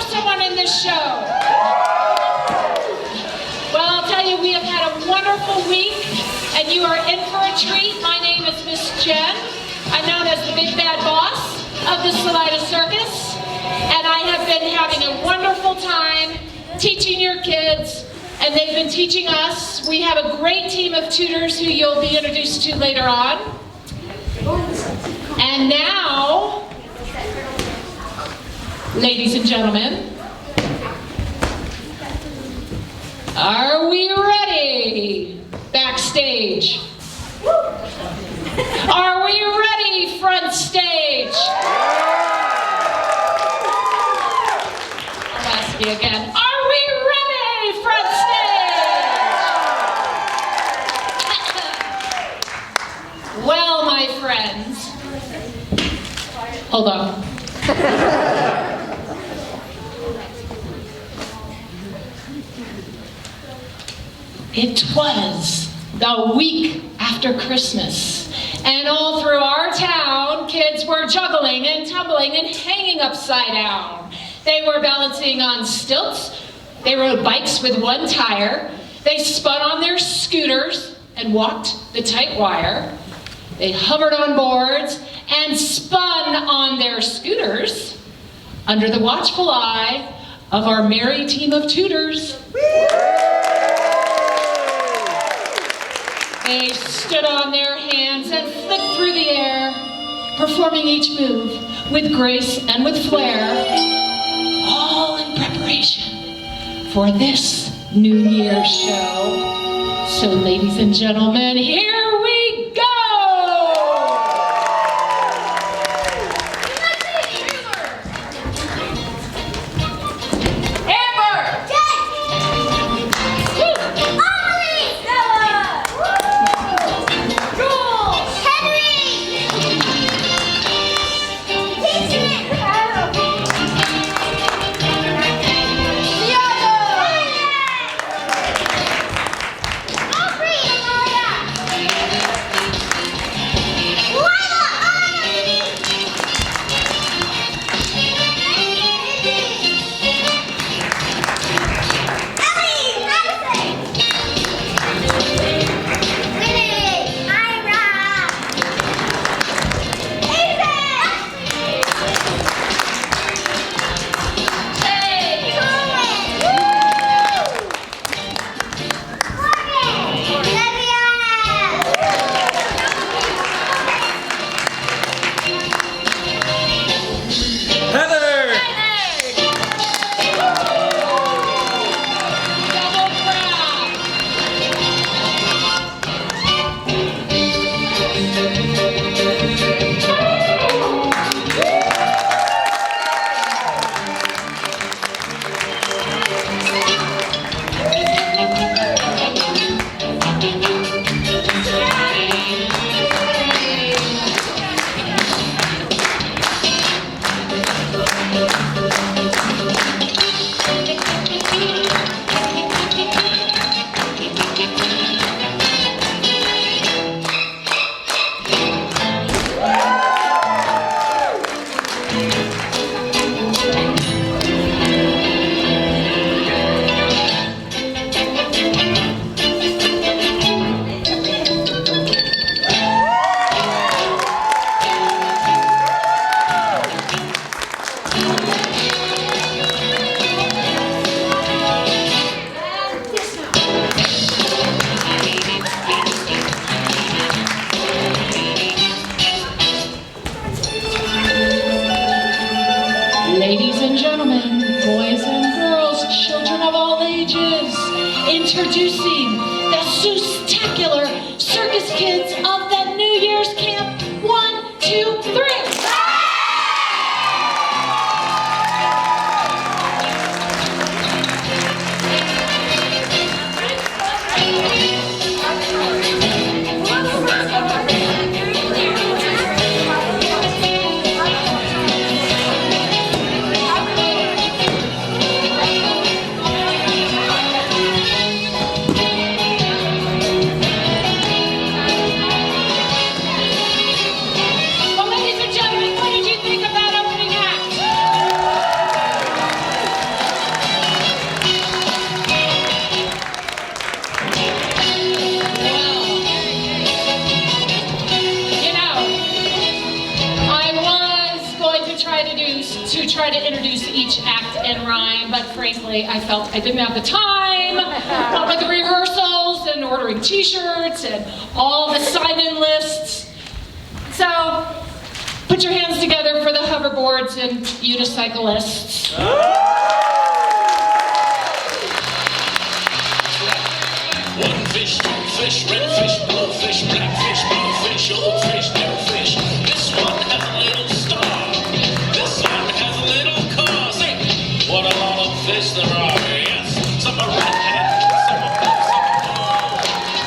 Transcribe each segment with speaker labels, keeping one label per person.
Speaker 1: someone in this show? Well, I'll tell you, we have had a wonderful week, and you are in for a treat. My name is Miss Jen. I'm known as the big bad boss of the Salida Circus, and I have been having a wonderful time teaching your kids, and they've been teaching us. We have a great team of tutors who you'll be introduced to later on. And now, ladies and gentlemen, are we ready? Backstage. Are we ready? Front stage. I'll ask you again. Are we ready? Front stage. Well, my friends, hold on. It was the week after Christmas, and all through our town, kids were juggling and tumbling and hanging upside down. They were balancing on stilts, they rode bikes with one tire, they spun on their scooters and walked the tight wire, they hovered on boards and spun on their scooters under the watchful eye of our merry team of tutors. They stood on their hands and flicked through the air, performing each move with grace and with flair, all in preparation for this New Year's show. So, ladies and gentlemen, here we go! Ladies and gentlemen, boys and girls, children of all ages, introducing the Seustacular Circus Kids of the New Year's Camp 1, 2, 3. tunes to try to introduce each act in rhyme, but frankly, I felt I didn't have the time with the rehearsals and ordering t-shirts and all the sign-in lists. So, put your hands together for the hoverboards and unicyclists.
Speaker 2: One fish, two fish, red fish, blue fish, black fish, blue fish, old fish, new fish. This one has a little star. This one has a little car. Say, what a lot of fish there are. Yes, some are red and some are blue, some are old,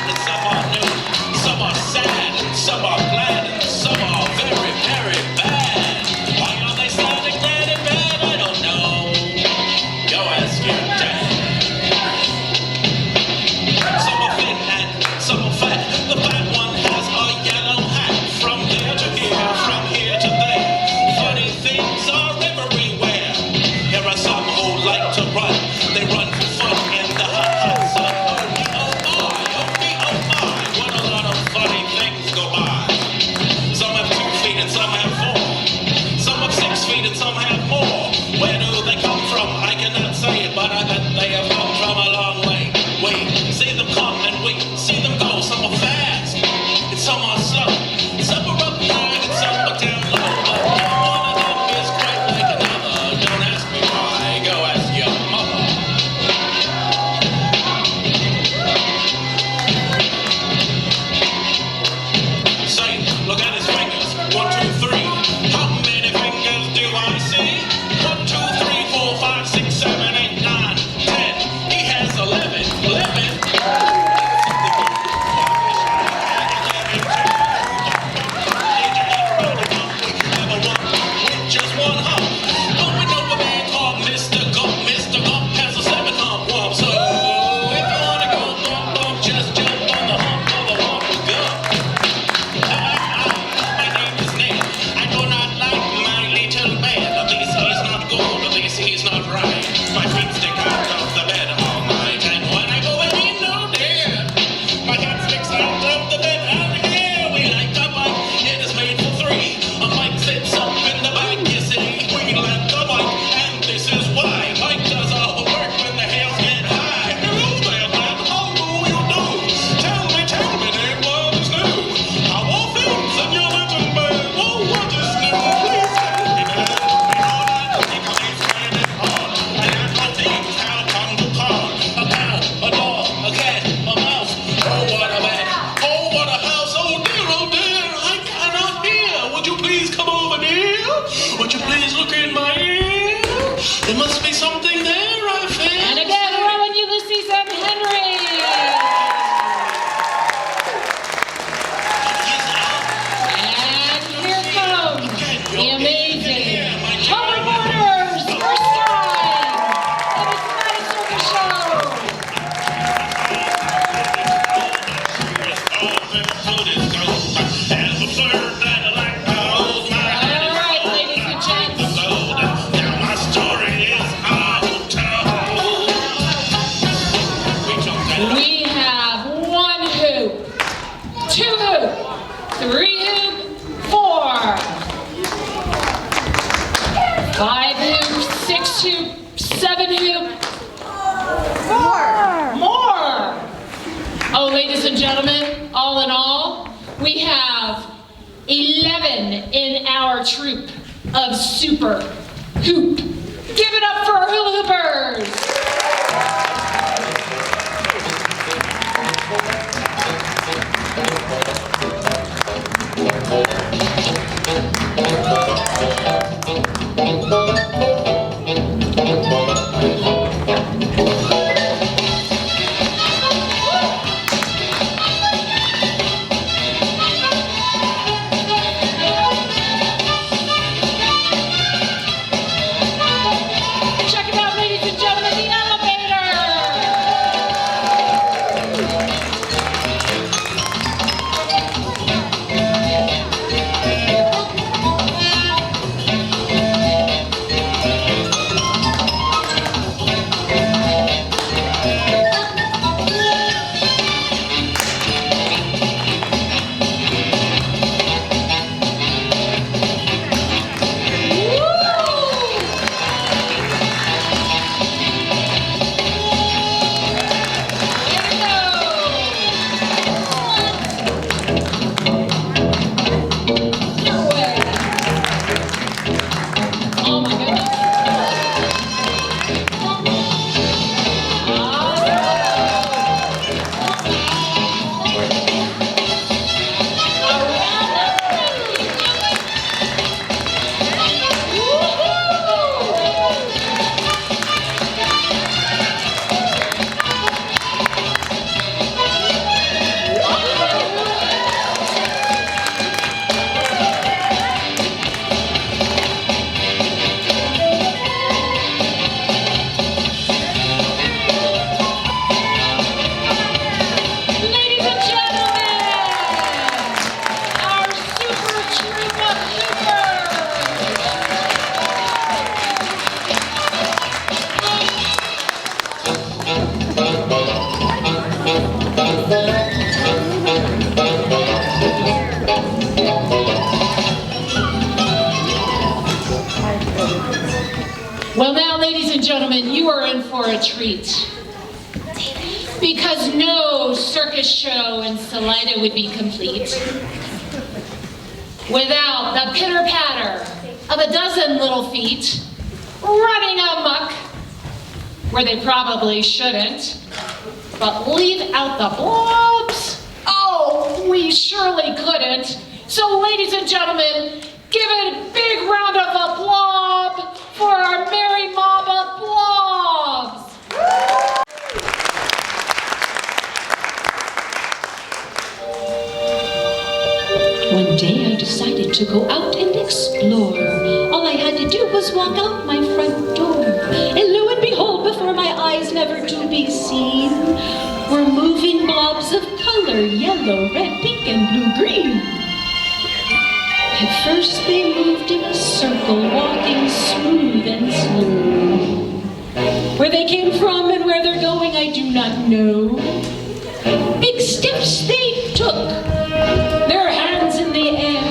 Speaker 2: and some are new. Some are sad and some are glad and some are very, very bad. Why are they sad and glad and bad? I don't know. Go ask your dad. Some are thin and some are fat. The fat one has a yellow hat. From there to here, from here to there. Funny things are everywhere. There are some who like to run. They run for fun in the hot, hot sun. Oh me, oh my, what a lot of funny things go by. Some have 2 feet and some have 4. Some have 6 feet and some have more. Where do they come from? I cannot say it, but I bet they have come from a long way. We see them come and we see them go. Some are fast and some are slow. Some are up high and some are down low. But one of them is quite like another. Don't ask me why, go ask your mother. Say, look at his fingers. 1, 2, 3. How many fingers do I see? 1, 2, 3, 4, 5, 6, 7, 8, 9, 10. He has 11. 11. Just one hump. But we know a man called Mr. Gump. Mr. Gump has a 7 hump wump. So if you wanna go bump, bump, just jump on the hump of the Wump Gump. My name is Ned. I do not like my little bed. At least he's not gold. At least he's not right. My feet stick out of the bed all night. And when I go in, no dear, my head sticks out of the bed. Out here we like a bike. It is made for 3. A Mike sits up in the back. You see, we let the Mike, and this is why. Mike does all the work when the hails get high. Hello there, man. How do you do? Tell me, Ned, what is new? How are things in your little bed? Oh, what is new? Please tell me, Ned. We know that because friend is hard. And our things have come to call. A cow, a dog, a cat, a mouse. Oh, what a bed. Oh, what a house. Oh, dear, I cannot hear. Would you please come over near? Would you please look in my ear? There must be something there, I feel.
Speaker 1: And again, Rowan, Ulysses, and Henry. And here come the amazing hoverboarders, first time in the Tonight Circus Show. All right, ladies and gents.
Speaker 2: Now my story is all told.
Speaker 1: We have 1 hoop, 2 hoop, 3 hoop, 4, 5 hoop, 6 hoop, 7 hoop. More. Oh, ladies and gentlemen, all in all, we have 11 in our troupe of super hoop. Give it up for our hula hoopers. Check it out, ladies and gentlemen. Well now, ladies and gentlemen, you are in for a treat. Because no circus show in Salida would be complete without the pitter-patter of a dozen little feet running amok where they probably shouldn't, but leave out the blobs? Oh, we surely couldn't. So ladies and gentlemen, give a big round of applause for our merry mob of blobs. One day I decided to go out and explore. All I had to do was walk out my front door. And lo and behold, before my eyes never to be seen, were moving blobs of color, yellow, red, pink, and blue-green. At first they moved in a circle, walking smooth and slow. Where they came from and where they're going, I do not know. Big steps they took, their hands in the air,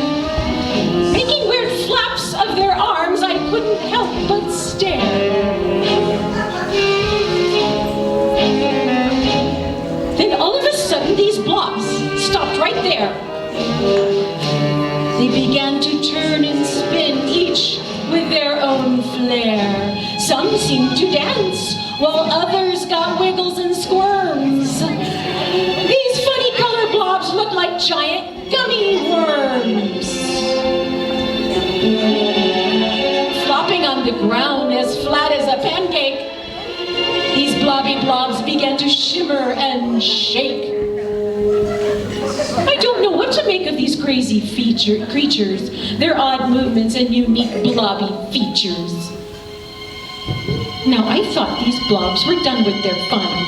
Speaker 1: making weird flaps of their arms. I couldn't help but stare. Then all of a sudden these blobs stopped right there. They began to turn and spin, each with their own flair. Some seemed to dance, while others got wiggles and squirms. These funny color blobs looked like giant gummy worms. Flopping on the ground as flat as a pancake, these blobby blobs began to shimmer and shake. I don't know what to make of these crazy creatures, their odd movements and unique blobby features. Now I thought these blobs were done with their fun,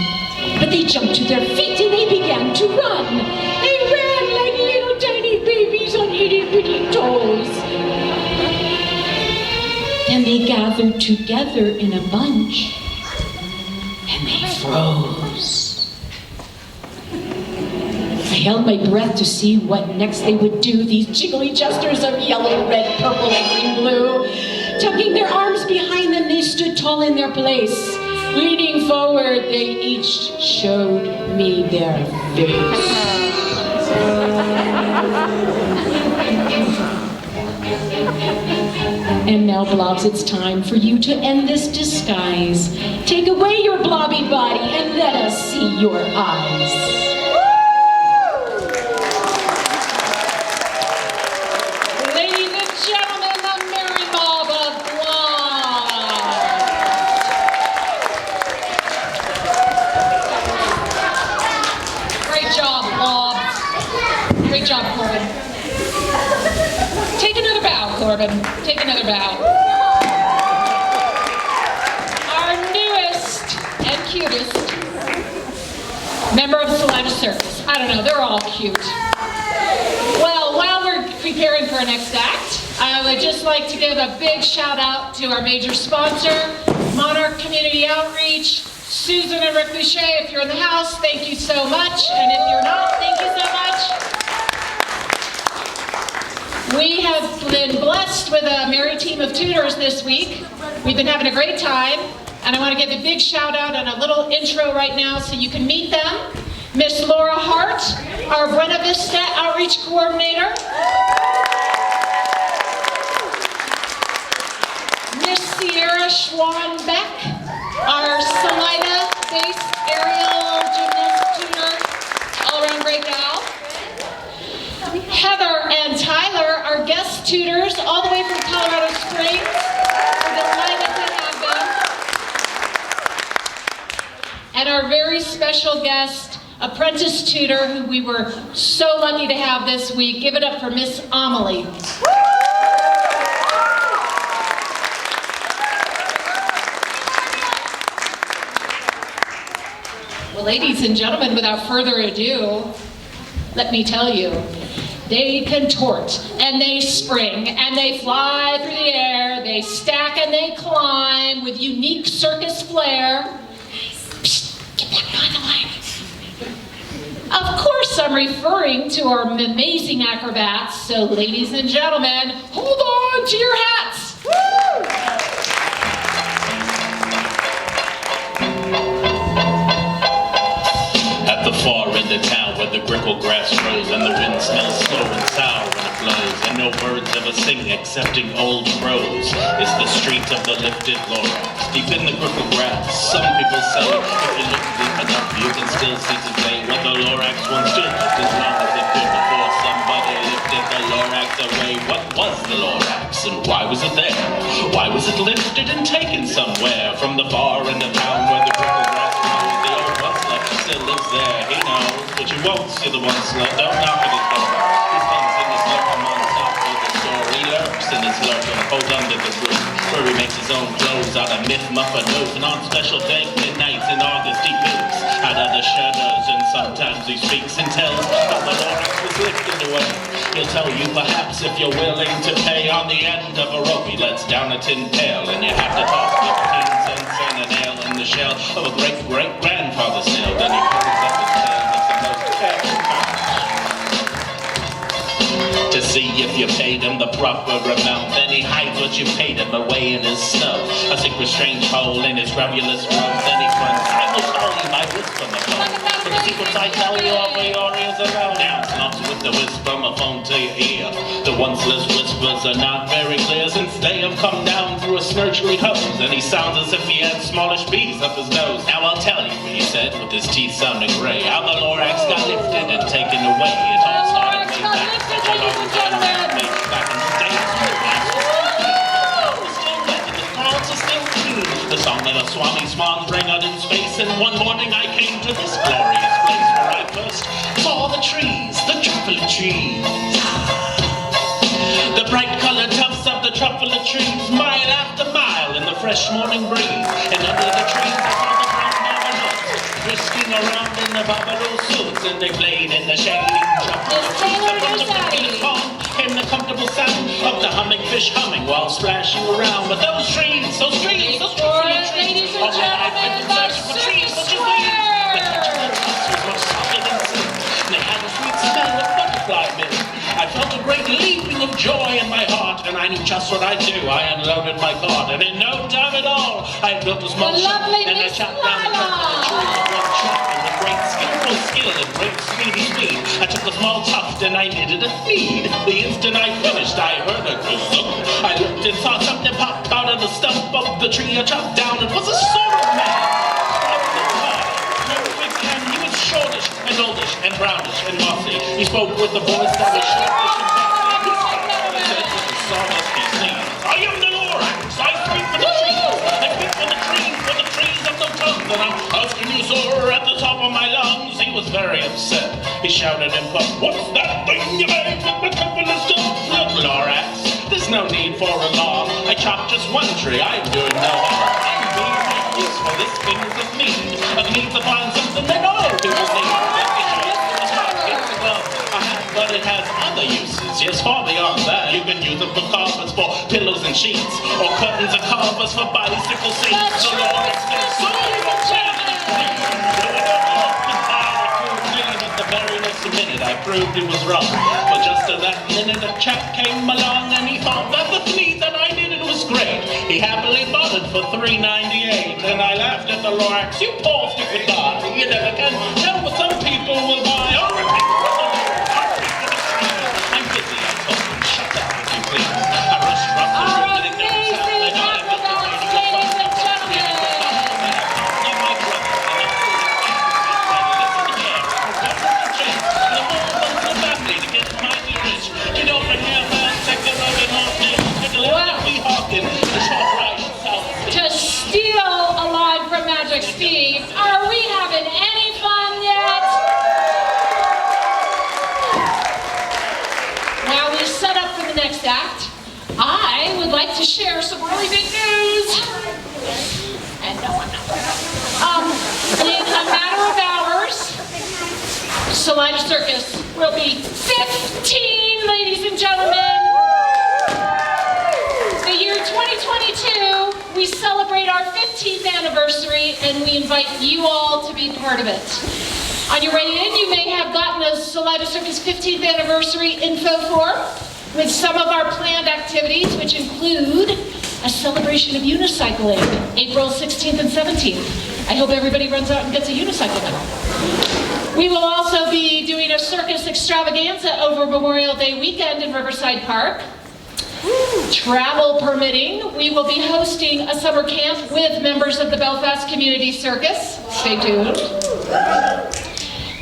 Speaker 1: but they jumped to their feet and they began to run. They ran like little tiny babies on itty-bitty toes. Then they gathered together in a bunch and they froze. I held my breath to see what next they would do, these jiggly jesters of yellow, red, purple, and green, blue. Tucking their arms behind them, they stood tall in their place. Leaning forward, they each showed me their face. And now, blobs, it's time for you to end this disguise. Take away your blobby body and let us see your eyes. Great job, Corbin. Take another bow, Corbin. Take another bow. Our newest and cutest member of Salida Circus. I don't know, they're all cute. Well, while we're preparing for our next act, I would just like to give a big shout out to our major sponsor, Monarch Community Outreach, Susan and Rick Boucher. If you're in the house, thank you so much. And if you're not, thank you so much. We have been blessed with a merry team of tutors this week. We've been having a great time, and I want to give a big shout out and a little intro right now so you can meet them. Miss Laura Hart, our Buena Vista Outreach Coordinator. Miss Sierra Schwan-Beck, our Salida-based aerial gymnast tutor, all-around great gal. Heather and Tyler, our guest tutors, all the way from Colorado Springs. We're delighted to have them. And our very special guest, apprentice tutor, who we were so lucky to have this week. Give it up for Miss Amelie. Well, ladies and gentlemen, without further ado, let me tell you, they contort, and they spring, and they fly through the air, they stack and they climb with unique circus flair. Psst, get that guy on the line. Of course, I'm referring to our amazing acrobats, so ladies and gentlemen, hold on to your hats. Woo!
Speaker 2: brickle grass grows, and the wind smells slow and sour when it blows, and no birds ever sing excepting old crows. It's the street of the lifted Lorax, deep in the brickle grass. Some people say, if you look deep enough, you can still see today what the Lorax once stood, as long as it could before somebody lifted the Lorax away. What was the Lorax, and why was it there? Why was it lifted and taken somewhere from the far end of town where the brickle grass grows? The old bustler still lives there, he knows, but you won't see the one slow. Don't knock at his door. He stands in his lurking on top of the store. He lurks in his lurking, holds under the roof, where he makes his own clothes out of myth, muffin oath. And on special days, midnights in August, he peeks out of the shutters, and sometimes he speaks and tells how the Lorax was lifted away. He'll tell you perhaps if you're willing to pay. On the end of a rope he lets down a tin pail, and you have to toss 15 cents and a nail in the shell of a great-great-grandfather's snail. Then he pulls up his tail, makes the most careful count to see if you paid him the proper amount. Then he hides what you paid him away in his snow, a secret strange hole in his gravulous room. Then he runs, I will tell you my whisper my phone, for the secrets I tell you of the your ears around. Now it's not with the whisper my phone to your ear. The onceless whispers are not very clear, since they have come down through a snurgly hose, and he sounds as if he had smallish bees up his nose. Now I'll tell you, he said, with his teeth sounding gray, how the Lorax got lifted and taken away. It all started way back,
Speaker 1: ladies and gentlemen.
Speaker 2: back in the days when the grass was still wet and the clouds are still clean. The song of the Swami Swans rang out in space, and one morning I came to this glorious place where I first saw the trees, the truffle trees. The bright-colored tufts of the truffle trees, mile after mile in the fresh morning breeze. And under the trees I saw the brown marmalades frisking around in the barbaro suits, and they played in the shady truffle trees. From the ridiculous pond came the comfortable sound of the humming fish humming while splashing around. But those trees, those truffle trees,
Speaker 1: ladies and gentlemen, the Circus Square!
Speaker 2: The touch of the tufts was much softer than silk, and they had a sweet smell of butterfly milk. I felt a great leaping of joy in my heart, and I knew just what I'd do. I unloaded my cart, and in no time at all, I had built a small shop, and I chopped down the trunk of the tree with one chop. And with great skillful skill and great speedy speed, I took a small tuft and I knitted a feed. The instant I finished, I heard a kazook. I looked and saw something pop out of the stump of the tree I chopped down. It was a sort of man. He was shortish and oldish and brownish and mossy. He spoke with a voice that was sharpish and bossy. He said with a sawdust he sneezed, I am the Lorax, I speak for the trees. I speak for the trees have no tongues. And I'm asking you, sir, at the top of my lungs. He was very upset. He shouted and puffed, what's that thing you made with my couple of stuff? Look, Lorax, there's no need for alarm. I chopped just one tree, I'm doing no harm. I'm being reckless for this thing's of need. I need to find something that all people need. Let me show you. It's not a glove I have, but it has other uses. Yes, far beyond that. You can use them for carpets, for pillows and sheets, or curtains and covers for bicycle seats. The Lorax says, so the very next minute I proved he was wrong. But just at that minute a chap came along, and he thought that the fleet that I did it was great. He happily bought it for $3.98, and I laughed at the Lorax. You poor stupid guy, you never can tell what some people will buy. Or repeat for the Lorax. I'm busy, I told him. Shut up, if you please. I rushed from the room and it never sounded. And I got the radio
Speaker 1: ladies and gentlemen. To steal a line from Magic Steve, are we having any fun yet? While we set up for the next act, I would like to share some really big news. And no one knows. In a matter of hours, Salida Circus will be 15, ladies and gentlemen. The year 2022, we celebrate our 15th anniversary, and we invite you all to be part of it. On your way in, you may have gotten a Salida Circus 15th anniversary info form with some of our planned activities, which include a celebration of unicycling, April 16th and 17th. I hope everybody runs out and gets a unicycle medal. We will also be doing a circus extravaganza over Memorial Day weekend in Riverside Park. Travel permitting, we will be hosting a summer camp with members of the Belfast Community Circus. Stay tuned.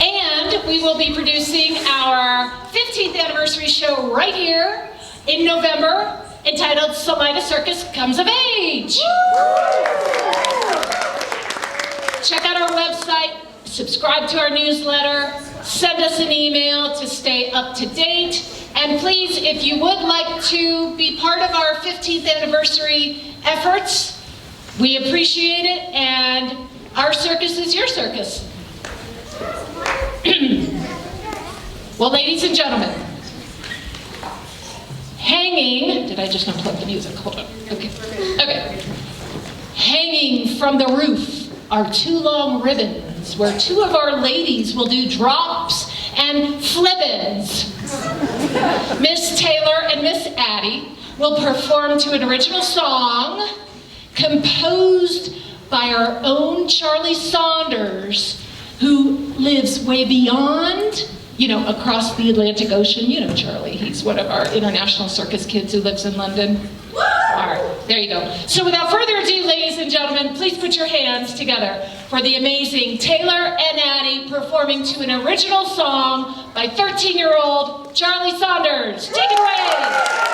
Speaker 1: And we will be producing our 15th anniversary show right here in November, entitled Salida Circus Comes of Age. Check out our website, subscribe to our newsletter, send us an email to stay up to date. And please, if you would like to be part of our 15th anniversary efforts, we appreciate it, and our circus is your circus. Well, ladies and gentlemen, hanging, did I just unplug the music? Hold on. Okay. Hanging from the roof are 2 long ribbons where 2 of our ladies will do drops and flippins. Miss Taylor and Miss Addie will perform to an original song composed by our own Charlie Saunders, who lives way beyond, across the Atlantic Ocean. You know Charlie, he's one of our international circus kids who lives in London. All right, there you go. So without further ado, ladies and gentlemen, please put your hands together for the amazing Taylor and Addie performing to an original song by 13-year-old Charlie Saunders. Take it away.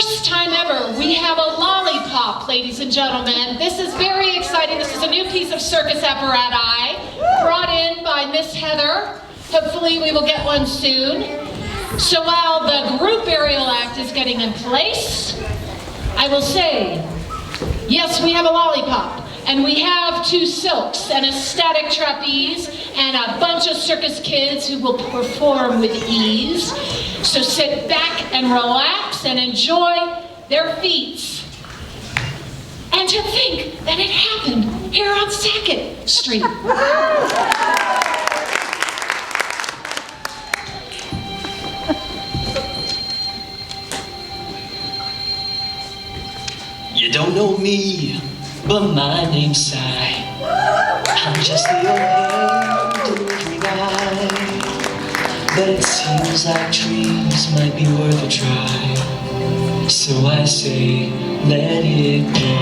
Speaker 1: first time ever, we have a lollipop, ladies and gentlemen. This is very exciting. This is a new piece of circus apparatus brought in by Miss Heather. Hopefully we will get one soon. So while the group aerial act is getting in place, I will say, yes, we have a lollipop, and we have 2 silks and a static trapeze and a bunch of circus kids who will perform with ease. So sit back and relax and enjoy their feats. And to think that it happened here on 2nd Street.
Speaker 3: You don't know me, but my name's Cy. I'm just the old hand delivery guy. But it seems like dreams might be worth a try. So I say, let it go.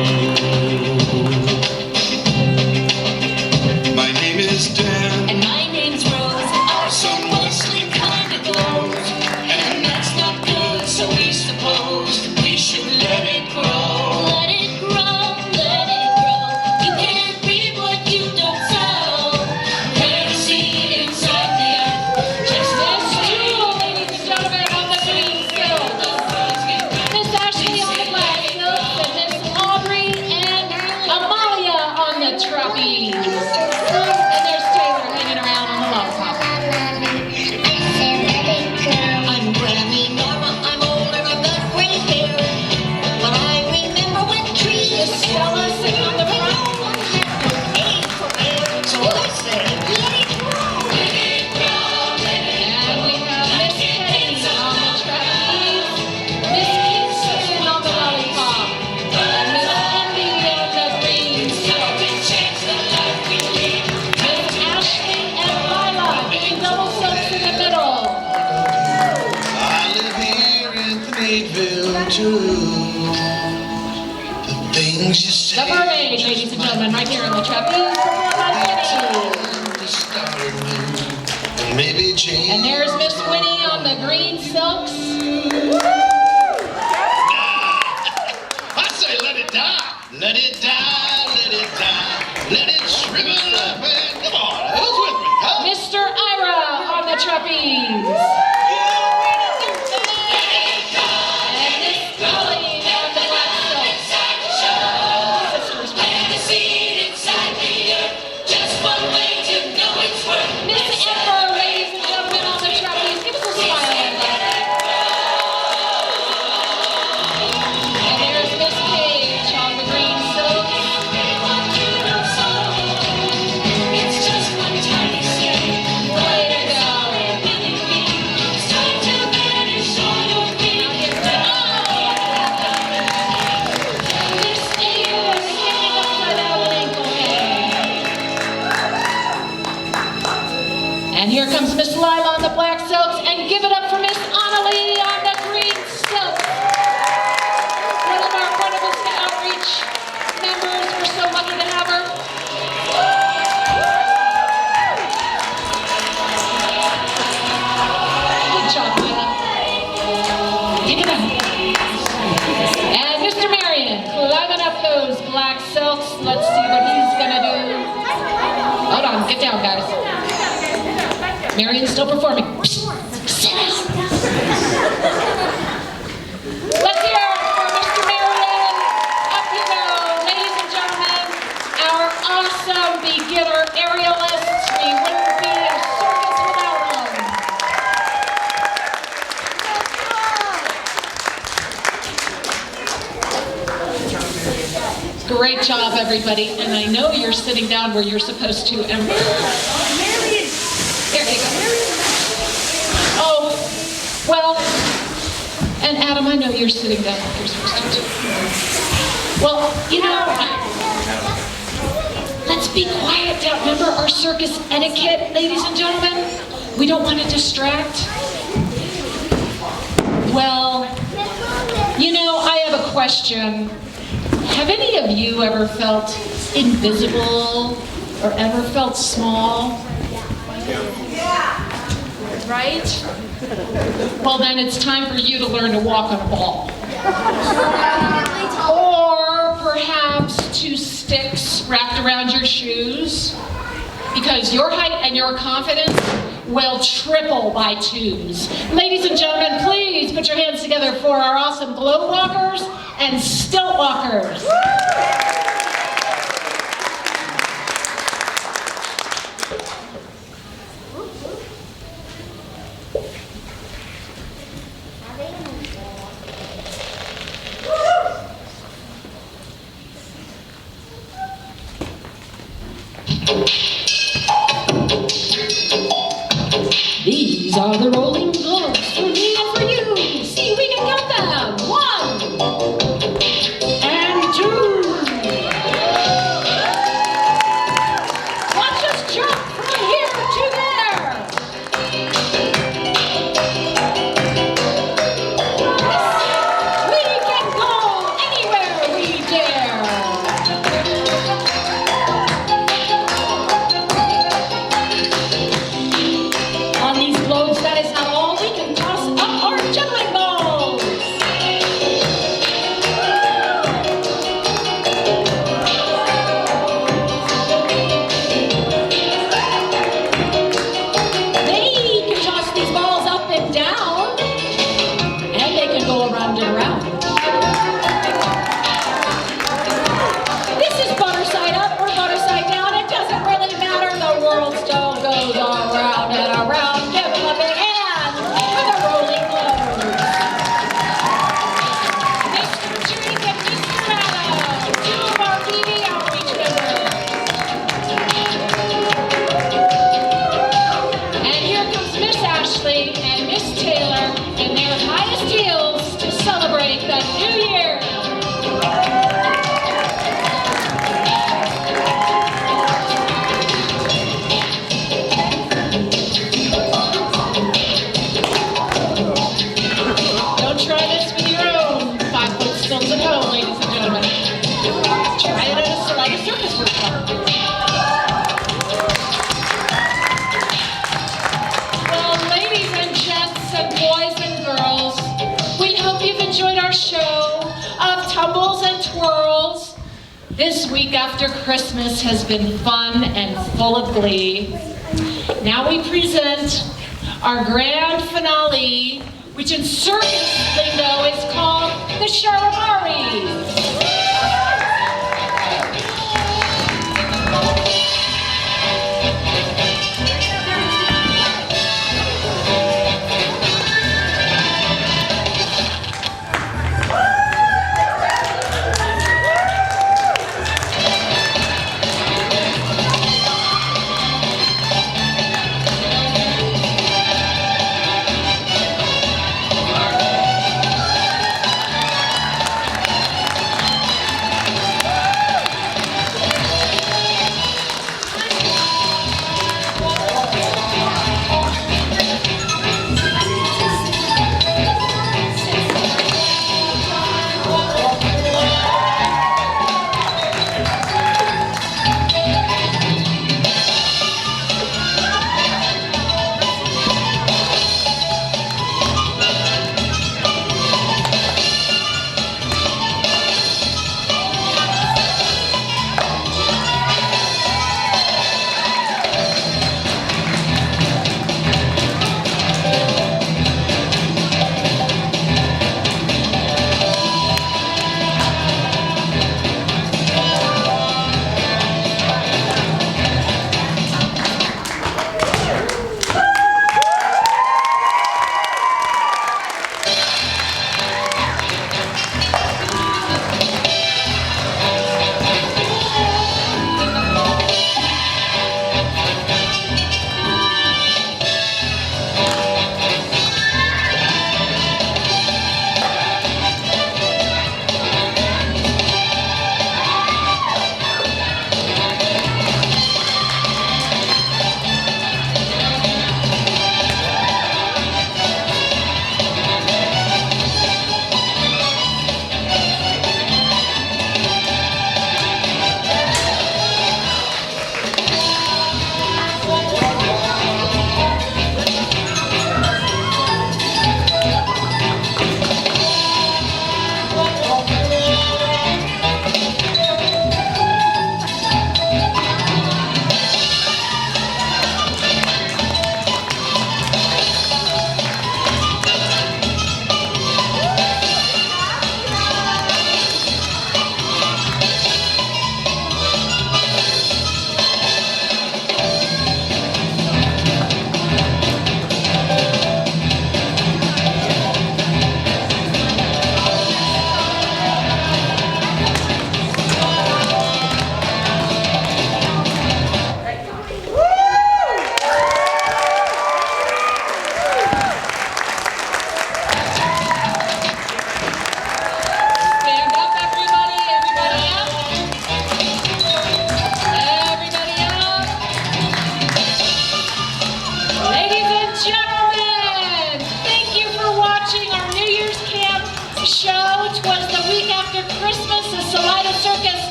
Speaker 2: My name is Dan.
Speaker 4: And my name's Rose. Our sun mostly kinda glows, and that's not good, so we suppose we should let it grow. Let it grow, let it grow. You can't reap what you don't sow. Plant a seed inside the earth. Just
Speaker 1: Miss Jewel, ladies and gentlemen, on the green silk. Miss Ashley on the black silk, and Miss Aubrey and Amalia on the trapeze. And there's Taylor hanging around on the lollipop.
Speaker 4: I'm Grammy Norma, I'm older, I've got gray hair. But I remember when trees
Speaker 1: Stella sitting on the front.
Speaker 4: so I say, let it grow. Let it grow, let it
Speaker 1: And we have Miss Kenny on the trapeze, Miss Kingston on the lollipop, and Miss Andy on the green silk. Miss Ashley and Lila doing double silks in the middle.
Speaker 2: I live here in Threadville too. The things you say.
Speaker 1: The mermaid, ladies and gentlemen, right here on the trapeze, performed by Kenny.
Speaker 2: And maybe change.
Speaker 1: And there's Miss Winnie on the green silks.
Speaker 2: I say let it die. Let it die, let it die. Let it shrivel up and come on, who's with me? Huh?
Speaker 1: Mr. Ira on the trapeze. And Miss Colleen on the black silk. Sisters. Miss Amber, ladies and gentlemen, on the trapeze. Give us a smile, Amber. And there's Miss Page on the green silk. Way to go. Miss Ava hanging upside down with ankle hang. And here comes Miss Lila on the black silks, and give it up for Miss Annalie on the green silk. One of our Front of Vista Outreach members, we're so lucky to have her. Good job, Lila. Give it up. And Mr. Marion, climbing up those black silks. Let's see what he's gonna do. Hold on, get down, guys. Marion's still performing. Psst, sit down. Let's hear it for Mr. Marion. Up you go, ladies and gentlemen. Our awesome beginner aerialists. We wouldn't be a circus without them. Great job, everybody. And I know you're sitting down where you're supposed to. And there you go. Oh, well, and Adam, I know you're sitting down where you're supposed to too. Well, you know, let's be quiet down. Remember our circus etiquette, ladies and gentlemen? We don't want to distract. Well, you know, I have a question. Have any of you ever felt invisible or ever felt small? Right? Well, then it's time for you to learn to walk on a ball. Or perhaps 2 sticks wrapped around your shoes, because your height and your confidence will triple by 2s. Ladies and gentlemen, please put your hands together for our awesome globe walkers and stilt walkers. These are the rolling globes for me and for you. See, we can count them. 1 and 2. Watch us jump from here to there. We can go anywhere we dare. On these globes, that is not all. We can toss up our juggling balls. They can toss these balls up and down, and they can go around and around. This is butter side up or butter side down. It doesn't really matter. The world still goes around and around. Give them a big hand for the rolling globes. Mr. Drink and Mr. Maddow, 2 of our TV outreach members. And here comes Miss Ashley and Miss Taylor in their highest heels to celebrate the new year. Don't try this with your own 5-foot stilts at home, ladies and gentlemen. Try it at a circus workshop. Well, ladies and gents and boys and girls, we hope you've enjoyed our show of tumbles and twirls. This week after Christmas has been fun and full of glee. Now we present our grand finale, which in circus lingo is called the Charivari.